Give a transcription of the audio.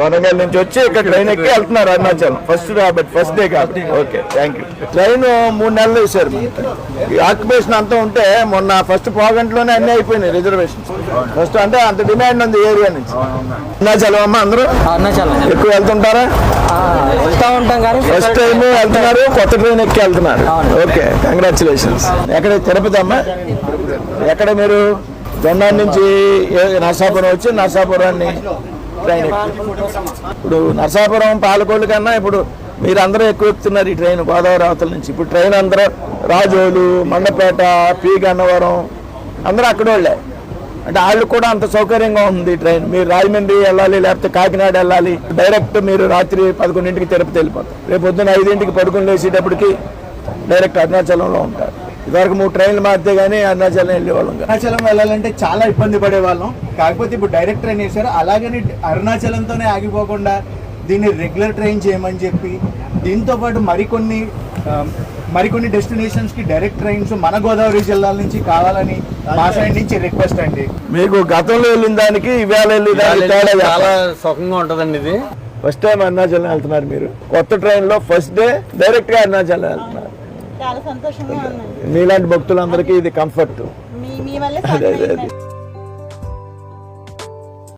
వరంగల్ నుంచి వచ్చి ఇక్కడ ట్రైన్ ఎక్కి వెళ్తున్నారు అరుణాచలం ఫస్ట్ డే కాబట్టి. Okay, thank you. ట్రైన్ 3 నెలలు వేశారు. ఆక్యుపేషన్ అంతా ఉంటే మొన్న ఫస్ట్ పావుగంటలోనే అన్ని అయిపోయినాయి రిజర్వేషన్. ఫస్ట్ అంటే అంత డిమాండ్ ఉంది ఏరియా నుంచి. అరుణాచలం అమ్మ అందరూ ఎక్కువ వెళ్తుంటారా? వెళ్తా ఉంటాం కానీ ఫస్ట్ టైం వెళ్తున్నారు, కొత్త ట్రైన్ ఎక్కి వెళ్తున్నారు. Okay, congratulations. ఎక్కడ? తిరుపతి అమ్మ. ఎక్కడ మీరు? జొన్నార్ నుంచి నరసాపురం వచ్చి నరసాపురాన్ని ట్రైన్ ఇప్పుడు నరసాపురం పాలకోళ్ళు కన్నా ఇప్పుడు మీరందరూ ఎక్కువ ఎక్కుతున్నారు ఈ ట్రైన్ గోదావరి అవతల నుంచి. ఇప్పుడు ట్రైన్ అందరూ రాజోలు, మండపేట, పి గన్నవరం అందరూ అక్కడ వాళ్ళే. అంటే వాళ్ళు కూడా అంత సౌకర్యంగా ఉంది ట్రైన్. మీరు రాజమండ్రి వెళ్ళాలి, లేకపోతే కాకినాడ వెళ్ళాలి, డైరెక్ట్ మీరు రాత్రి 11ంటికి తిరుపతి వెళ్ళిపోతారు. రేపు పొద్దున్న 5ంటికి పడుకుని లేచేటప్పటికి డైరెక్ట్ అరుణాచలంలో ఉంటారు. ఇదివరకు 3 ట్రైన్లు మారితే కానీ అరుణాచలం వెళ్ళేవాళ్ళం. అరుణాచలం వెళ్ళాలంటే చాలా ఇబ్బంది పడేవాళ్ళం. కాకపోతే ఇప్పుడు డైరెక్ట్ ట్రైన్ వేశారు. అలాగని అరుణాచలంతోనే ఆగిపోకుండా దీన్ని రెగ్యులర్ ట్రైన్ చేయమని చెప్పి దీంతో పాటు మరికొన్ని డెస్టినేషన్స్కి డైరెక్ట్ ట్రైన్స్ మన గోదావరి జిల్లాల నుంచి కావాలని మా సైడ్ నుంచి రిక్వెస్ట్ అండి. మీకు గతంలో వెళ్ళిన దానికి ఇవాళ వెళ్ళిన దానికి చాలా సుఖంగా ఉంటుందండి. ఇది ఫస్ట్ టైం అరుణాచలం వెళ్తున్నారు మీరు. కొత్త ట్రైన్లో ఫస్ట్ డే డైరెక్ట్గా అరుణాచలం వెళ్తున్నారు. చాలా సంతోషంగా ఉందండి. మీలాంటి భక్తులందరికీ ఇది కంఫర్ట్. మీ వల్లే సాధ్యమైంది.